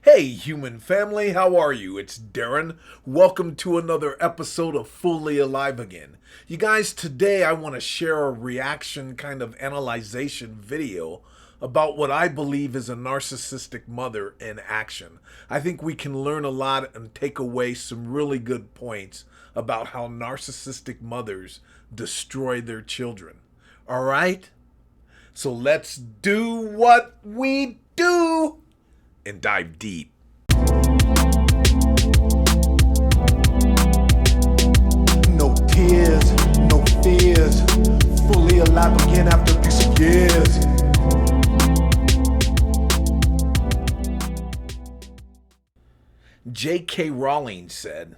Hey, human family, how are you? It's Darren. Welcome to another episode of Fully Alive Again. You guys, today I want to share a reaction kind of analyzation video about what I believe is a narcissistic mother in action. I think we can learn a lot and take away some really good points about how narcissistic mothers destroy their children. All right? So let's do what we do and dive deep. No tears, no fears. Fully alive again after this years. J.K. Rowling said,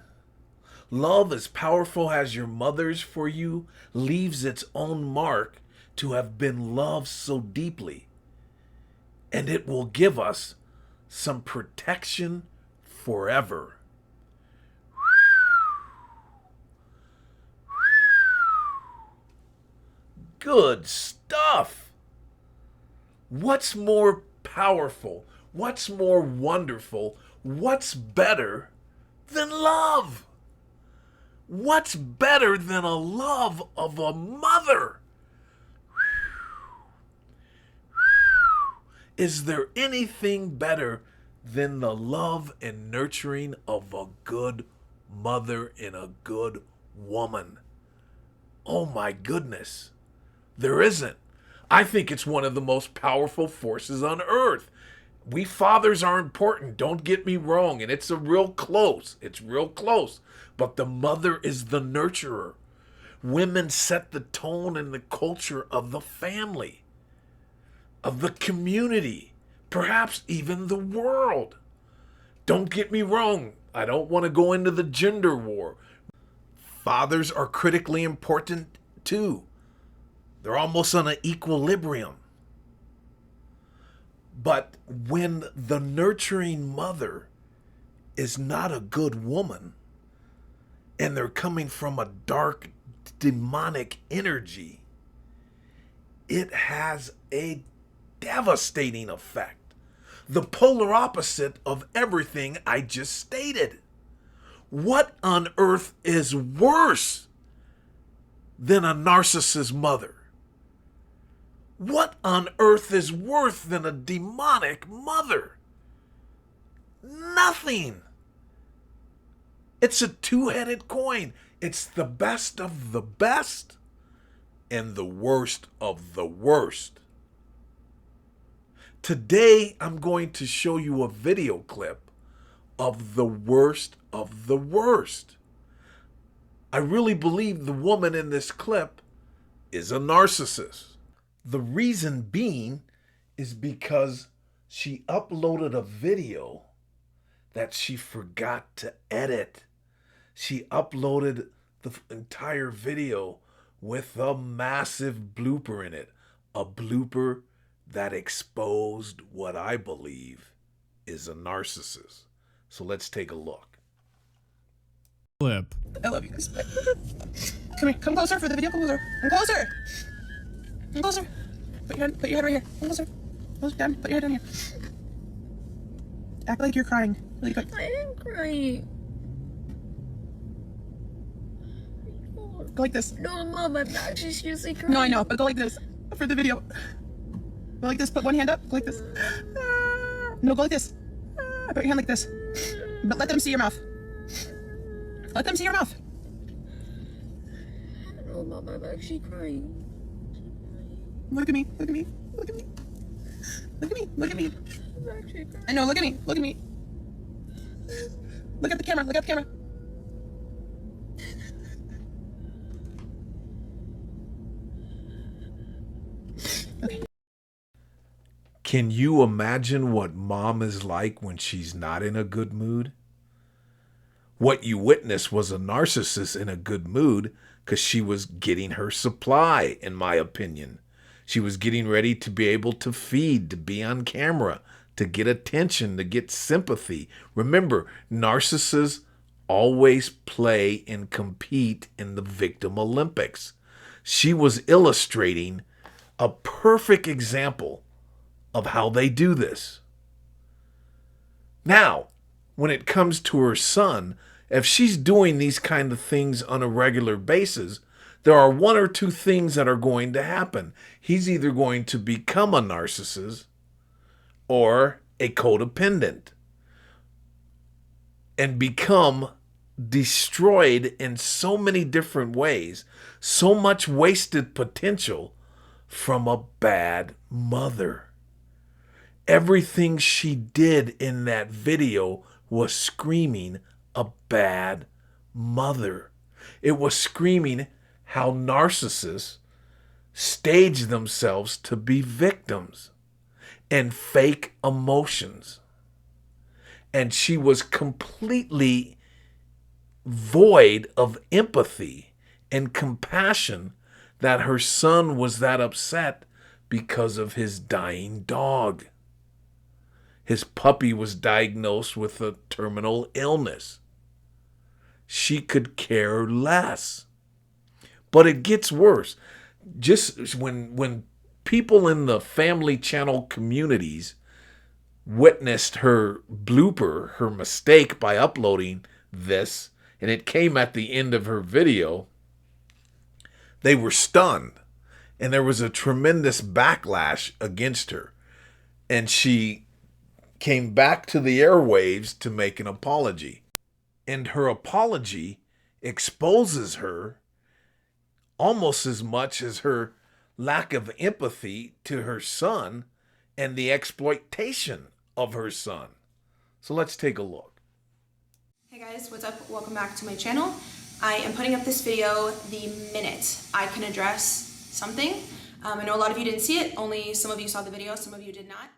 "Love as powerful as your mother's for you leaves its own mark to have been loved so deeply, and it will give us some protection forever." Good stuff. What's more powerful? What's more wonderful? What's better than love? What's better than a love of a mother? Is there anything better than the love and nurturing of a good mother and a good woman? Oh my goodness. There isn't. I think it's one of the most powerful forces on earth. We fathers are important, don't get me wrong, and it's real close. It's real close. But the mother is the nurturer. Women set the tone and the culture of the family, of the community, perhaps even the world. Don't get me wrong. I don't want to go into the gender war. Fathers are critically important too. They're almost on an equilibrium. But when the nurturing mother is not a good woman, and they're coming from a dark, demonic energy, it has a devastating effect. The polar opposite of everything I just stated. What on earth is worse than a narcissist mother? What on earth is worse than a demonic mother? Nothing. It's a two-headed coin. It's the best of the best and the worst of the worst. Today, I'm going to show you a video clip of the worst of the worst. I really believe the woman in this clip is a narcissist. The reason being is because she uploaded a video that she forgot to edit. She uploaded the entire video with a massive blooper in it. A blooper that exposed what I believe is a narcissist. So let's take a look. Clip. I love you guys. Come here. Come closer for the video. Come closer. Come closer. Come closer. Put your head right here. Come closer. Close down. Put your head down here. Act like you're crying. Really good. I am crying. Go like this. No, Mom, I'm not just seriously crying. No, I know, but go like this for the video. Go like this. Put one hand up. Go like this. No, go like this. Put your hand like this. But let them see your mouth. Let them see your mouth. No, Mom, I'm actually crying. Look at me. Look at me. Look at me. Look at me. Look at me. I'm actually crying. I know. Look at me. Look at me. Look at the camera. Look at the camera. Okay. Can you imagine what mom is like when she's not in a good mood? What you witnessed was a narcissist in a good mood because she was getting her supply, in my opinion. She was getting ready to be able to feed, to be on camera, to get attention, to get sympathy. Remember, narcissists always play and compete in the victim Olympics. She was illustrating a perfect example of how they do this. Now, when it comes to her son, if she's doing these kind of things on a regular basis, there are one or two things that are going to happen. He's either going to become a narcissist or a codependent and become destroyed in so many different ways, so much wasted potential from a bad mother. Everything she did in that video was screaming a bad mother. It was screaming how narcissists stage themselves to be victims and fake emotions. And she was completely void of empathy and compassion that her son was that upset because of his dying dog. His puppy was diagnosed with a terminal illness. She could care less. But it gets worse. Just when people in the Family Channel communities witnessed her blooper, her mistake by uploading this, and it came at the end of her video, they were stunned. And there was a tremendous backlash against her. And she came back to the airwaves to make an apology. And her apology exposes her almost as much as her lack of empathy to her son and the exploitation of her son. So let's take a look. Hey guys, what's up? Welcome back to my channel. I am putting up this video the minute I can address something. I know a lot of you didn't see it, only some of you saw the video, some of you did not.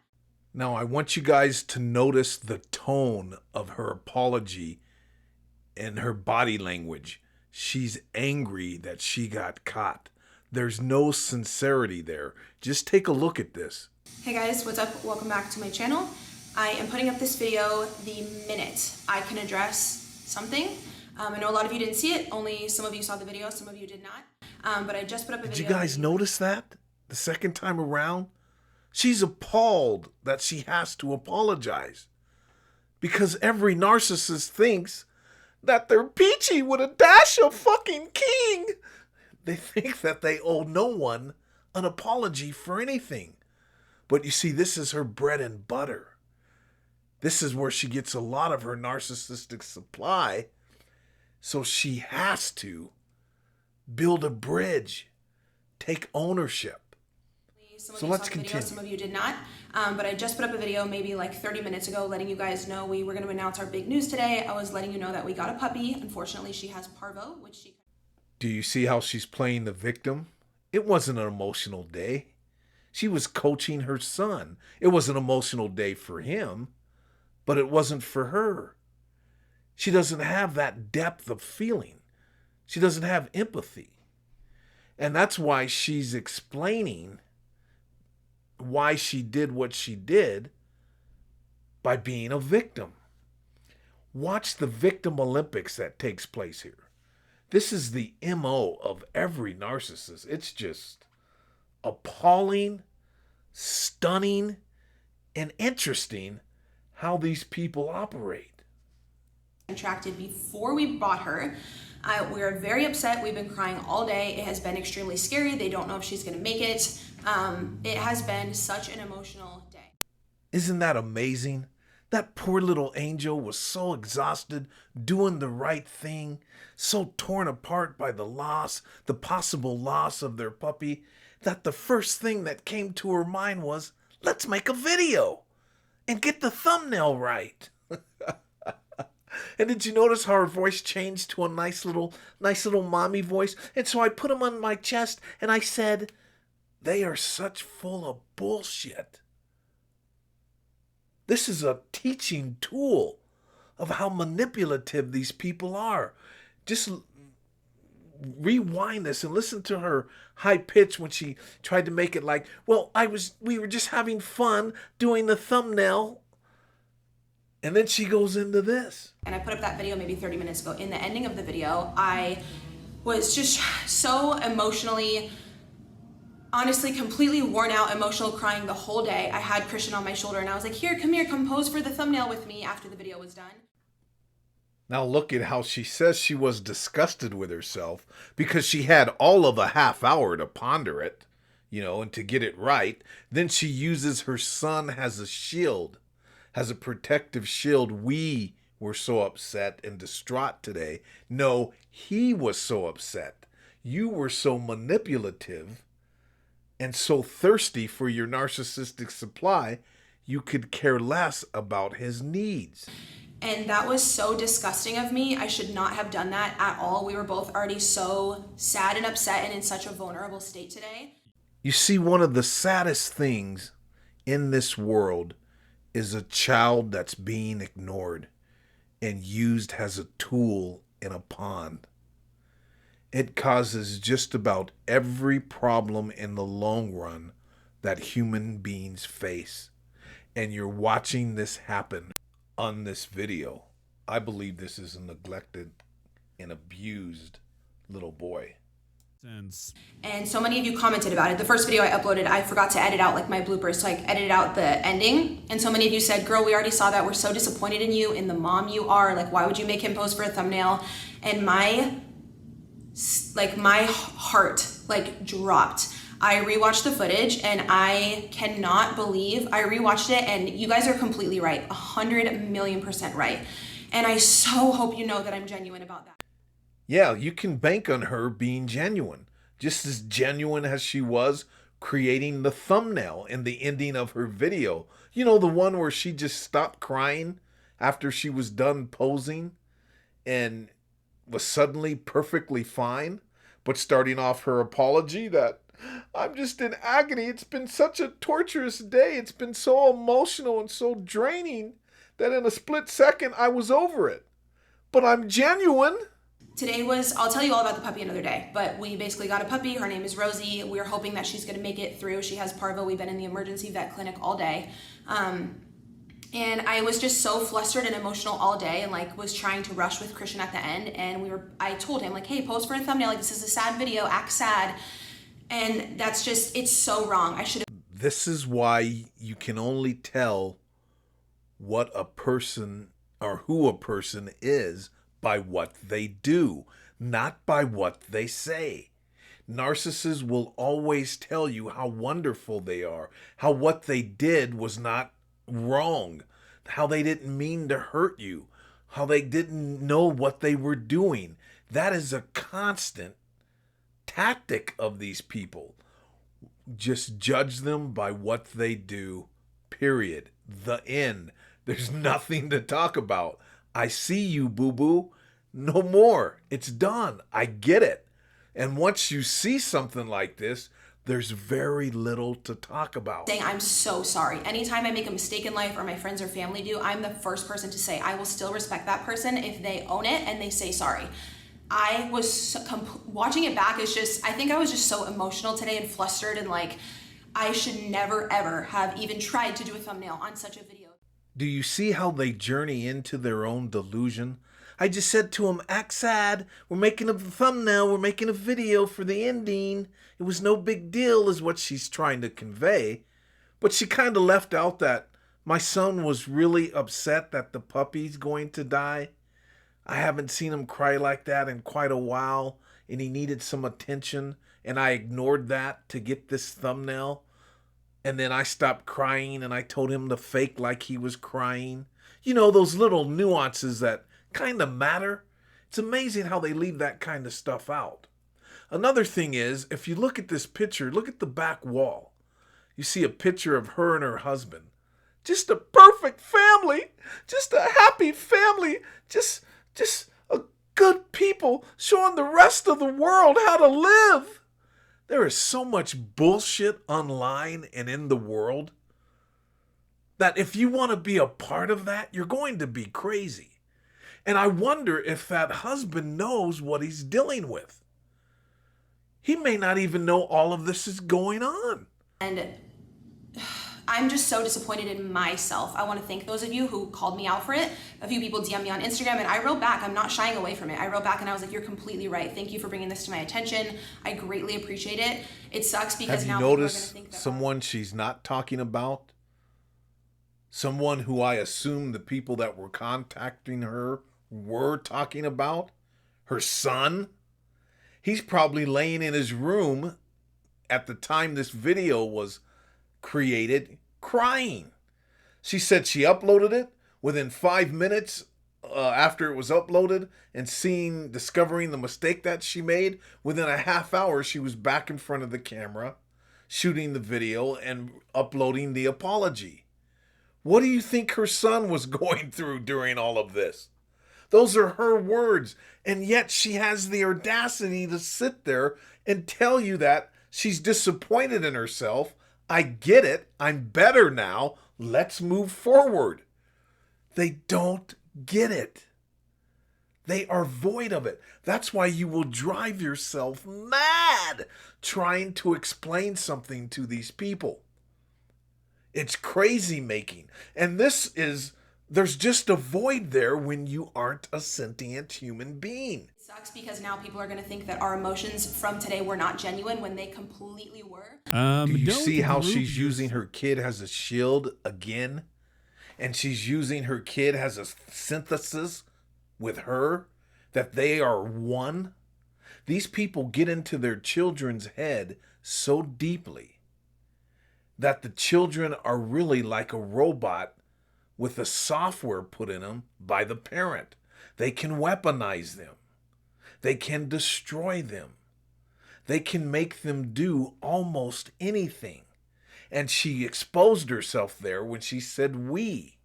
Now I want you guys to notice the tone of her apology and her body language. She's angry that she got caught. There's no sincerity there. Just take a look at this. Hey guys, what's up? Welcome back to my channel. I am putting up this video the minute I can address something. I know a lot of you didn't see it, only some of you saw the video, some of you did not. But I just put up a video. Did you guys notice that? The second time around? She's appalled that she has to apologize. Because every narcissist thinks that they're peachy with a dash of fucking king. They think that they owe no one an apology for anything. But you see, this is her bread and butter. This is where she gets a lot of her narcissistic supply. So she has to build a bridge, take ownership. So let's continue. Some of you did not, but I just put up a video maybe like 30 minutes ago letting you guys know we were going to announce our big news today. I was letting you know that we got a puppy. Unfortunately, she has parvo, which she... Do you see how she's playing the victim? It wasn't an emotional day. She was coaching her son. It was an emotional day for him, but it wasn't for her. She doesn't have that depth of feeling. She doesn't have empathy. And that's why she's explaining why she did what she did by being a victim. Watch the victim Olympics that takes place here. This is the MO of every narcissist. It's just appalling, stunning, and interesting how these people operate. Contracted before we bought her. We're very upset. We've been crying all day. It has been extremely scary. They don't know if she's going to make it. It has been such an emotional day. Isn't that amazing? That poor little angel was so exhausted doing the right thing, so torn apart by the loss, the possible loss of their puppy, that the first thing that came to her mind was, let's make a video and get the thumbnail right. And did you notice how her voice changed to a nice little mommy voice? And so I put them on my chest and I said, they are such full of bullshit. This is a teaching tool of how manipulative these people are. Just rewind this and listen to her high pitch when she tried to make it like, well, we were just having fun doing the thumbnail. And then she goes into this. And I put up that video maybe 30 minutes ago. In the ending of the video, I was just so emotionally honestly completely worn out, emotional, crying the whole day. I had Christian on my shoulder and I was like, here, come pose for the thumbnail with me after the video was done. Now look at how she says she was disgusted with herself because she had all of a half hour to ponder it, and to get it right. Then she uses her son as a shield, as a protective shield. We were so upset and distraught today. No, he was so upset. You were so manipulative and so thirsty for your narcissistic supply, you could care less about his needs. And that was so disgusting of me. I should not have done that at all. We were both already so sad and upset and in such a vulnerable state today. You see, one of the saddest things in this world is a child that's being ignored and used as a tool in a pawn. It causes just about every problem in the long run that human beings face. And you're watching this happen on this video. I believe this is a neglected and abused little boy. And so many of you commented about it. The first video I uploaded, I forgot to edit out like my bloopers, so I edited out the ending. And so many of you said, girl, we already saw that. We're so disappointed in you, in the mom you are. Like, why would you make him pose for a thumbnail? And my heart dropped. I rewatched the footage and I cannot believe I rewatched it, and you guys are completely right, 100,000,000% right. And I so hope you know that I'm genuine about that. Yeah, you can bank on her being genuine, just as genuine as she was creating the thumbnail and the ending of her video. You know, the one where she just stopped crying after she was done posing and was suddenly perfectly fine, but starting off her apology that I'm just in agony. It's been such a torturous day. It's been so emotional and so draining that in a split second I was over it. But I'm genuine. Today was, I'll tell you all about the puppy another day, but we basically got a puppy. Her name is Rosie. We're hoping that she's going to make it through. She has parvo. We've been in the emergency vet clinic all day. And I was just so flustered and emotional all day and was trying to rush with Christian at the end. And I told him hey, pose for a thumbnail. This is a sad video, act sad. And that's just, it's so wrong. I should have. This is why you can only tell what a person or who a person is by what they do, not by what they say. Narcissists will always tell you how wonderful they are, how what they did was not wrong, how they didn't mean to hurt you, how they didn't know what they were doing. That is a constant tactic of these people. Just judge them by what they do, period. The end. There's nothing to talk about. I see you, boo-boo. No more. It's done. I get it. And once you see something like this, there's very little to talk about. Saying I'm so sorry. Anytime I make a mistake in life or my friends or family do, I'm the first person to say I will still respect that person if they own it and they say sorry. I was watching it back. It's just, I think I was just so emotional today and flustered and I should never ever have even tried to do a thumbnail on such a video. Do you see how they journey into their own delusion? I just said to him, act sad. We're making a thumbnail. We're making a video for the ending. It was no big deal is what she's trying to convey. But she kind of left out that my son was really upset that the puppy's going to die. I haven't seen him cry like that in quite a while, and he needed some attention, and I ignored that to get this thumbnail. And then I stopped crying, and I told him to fake like he was crying. You know, those little nuances that kind of matter. It's amazing how they leave that kind of stuff out. Another thing is, if you look at this picture, look at the back wall. You see a picture of her and her husband. Just a perfect family. Just a happy family. Just a good people showing the rest of the world how to live. There is so much bullshit online and in the world that if you want to be a part of that, you're going to be crazy. And I wonder if that husband knows what he's dealing with. He may not even know all of this is going on. And I'm just so disappointed in myself. I want to thank those of you who called me out for it. A few people DM'd me on Instagram, and I wrote back. I'm not shying away from it. I wrote back and I was like, you're completely right. Thank you for bringing this to my attention. I greatly appreciate it. It sucks because Have you now people are going to noticed think that someone she's not talking about? Someone who I assume the people that were contacting her were talking about? Her son? He's probably laying in his room at the time this video was created, crying. She said she uploaded it within 5 minutes after it was uploaded, and discovering the mistake that she made. Within a half hour, she was back in front of the camera, shooting the video and uploading the apology. What do you think her son was going through during all of this? Those are her words, and yet she has the audacity to sit there and tell you that she's disappointed in herself. I get it. I'm better now. Let's move forward. They don't get it. They are void of it. That's why you will drive yourself mad trying to explain something to these people. It's crazy making. And there's just a void there when you aren't a sentient human being. It sucks because now people are going to think that our emotions from today were not genuine when they completely were. Do you don't see how group she's your- using her kid as a shield again? And she's using her kid as a synthesis with her, that they are one? These people get into their children's head so deeply that the children are really like a robot with a software put in them by the parent. They can weaponize them. They can destroy them. They can make them do almost anything. And she exposed herself there when she said we.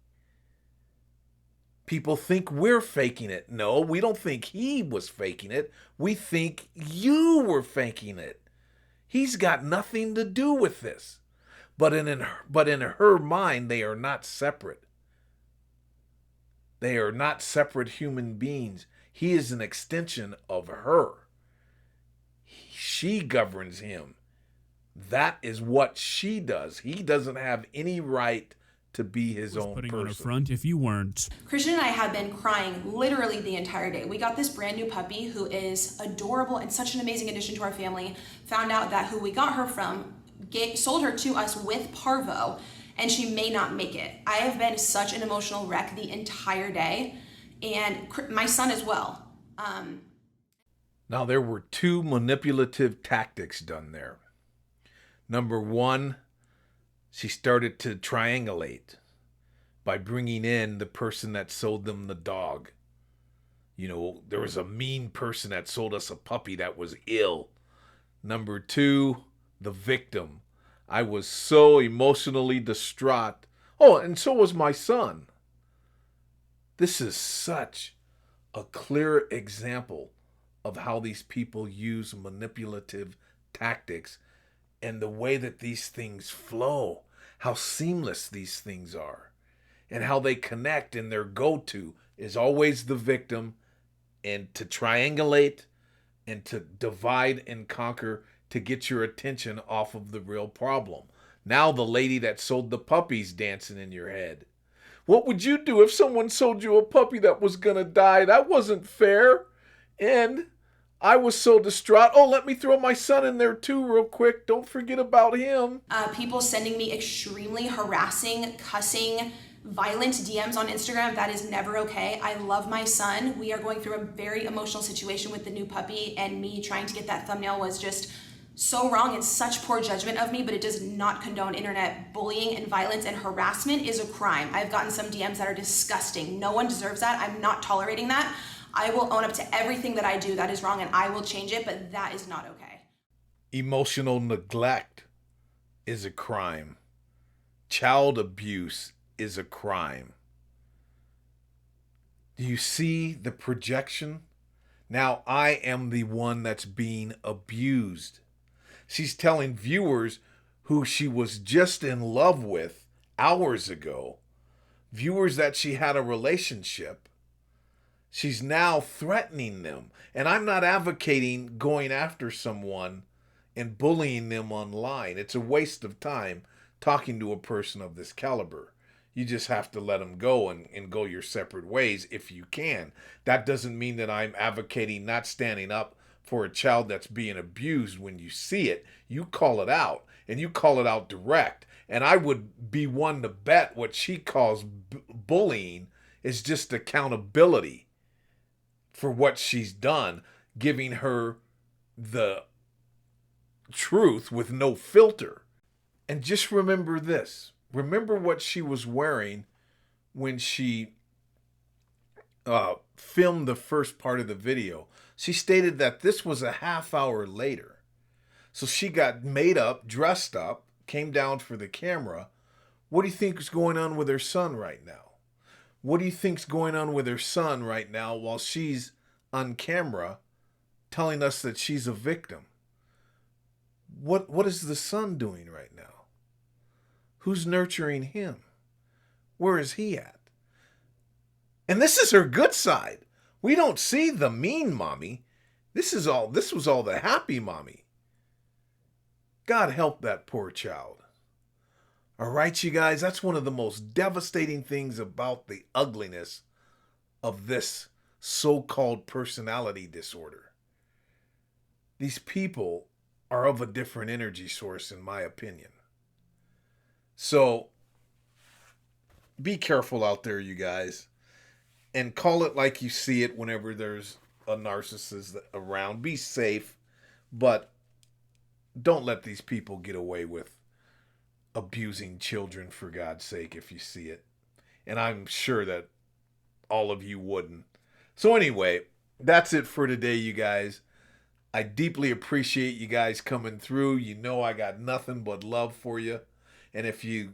People think we're faking it. No, we don't think he was faking it. We think you were faking it. He's got nothing to do with this. But in her mind, they are not separate. They are not separate human beings. He is an extension of her. She governs him. That is what she does. He doesn't have any right to be his own putting person. on a front if you weren't. Christian and I have been crying literally the entire day. We got this brand new puppy who is adorable and such an amazing addition to our family. Found out that who we got her from sold her to us with parvo, and she may not make it. I have been such an emotional wreck the entire day, and my son as well. Now, there were two manipulative tactics done there. Number one, she started to triangulate by bringing in the person that sold them the dog. You know, there was a mean person that sold us a puppy that was ill. Number two, the victim. I was so emotionally distraught. Oh, and so was my son. This is such a clear example of how these people use manipulative tactics and the way that these things flow, how seamless these things are, and how they connect, and their go-to is always the victim, and to triangulate and to divide and conquer to get your attention off of the real problem. Now the lady that sold the puppies dancing in your head. What would you do if someone sold you a puppy that was gonna die? That wasn't fair. And I was so distraught. Oh, let me throw my son in there too real quick. Don't forget about him. People sending me extremely harassing, cussing, violent DMs on Instagram. That is never okay. I love my son. We are going through a very emotional situation with the new puppy, and me trying to get that thumbnail was just so wrong and such poor judgment of me, but it does not condone internet bullying and violence, and harassment is a crime. I've gotten some DMs that are disgusting. No one deserves that. I'm not tolerating that. I will own up to everything that I do that is wrong, and I will change it, but that is not okay. Emotional neglect is a crime. Child abuse is a crime. Do you see the projection? Now I am the one that's being abused. She's telling viewers who she was just in love with hours ago, viewers that she had a relationship, she's now threatening them. And I'm not advocating going after someone and bullying them online. It's a waste of time talking to a person of this caliber. You just have to let them go and go your separate ways if you can. That doesn't mean that I'm advocating not standing up for a child that's being abused. When you see it, you call it out, and you call it out direct. And I would be one to bet what she calls bullying is just accountability for what she's done, giving her the truth with no filter. And just remember this. Remember what she was wearing when she filmed the first part of the video. She stated that this was a half hour later. So she got made up, dressed up, came down for the camera. What do you think is going on with her son right now? What do you think's going on with her son right now while she's on camera telling us that she's a victim? What is the son doing right now? Who's nurturing him? Where is he at? And this is her good side. We don't see the mean mommy. This was all the happy mommy. God help that poor child. All right, you guys, that's one of the most devastating things about the ugliness of this so-called personality disorder. These people are of a different energy source, in my opinion. So be careful out there, you guys, and call it like you see it whenever there's a narcissist around. Be safe, but don't let these people get away with abusing children, for God's sake, if you see it. And I'm sure that all of you wouldn't. So anyway, that's it for today, you guys. I deeply appreciate you guys coming through. You know I got nothing but love for you. And if you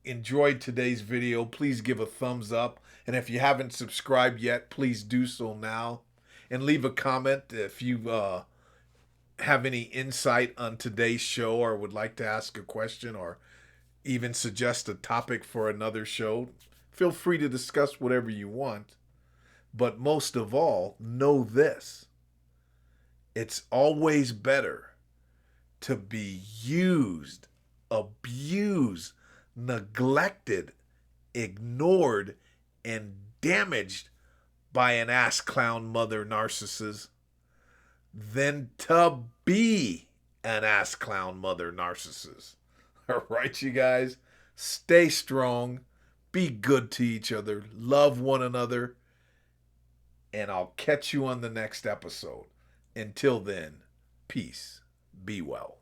enjoyed today's video, please give a thumbs up. And if you haven't subscribed yet, please do so now. And leave a comment if you have any insight on today's show or would like to ask a question or even suggest a topic for another show. Feel free to discuss whatever you want. But most of all, know this. It's always better to be used, abused, neglected, ignored, and damaged by an ass clown mother narcissist than to be an ass clown mother narcissist. All right, you guys, stay strong, be good to each other, love one another, and I'll catch you on the next episode. Until then, peace. Be well.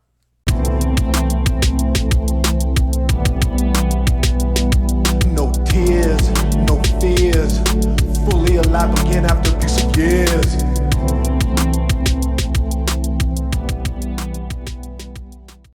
No tears, no fears. Fully alive again after these years.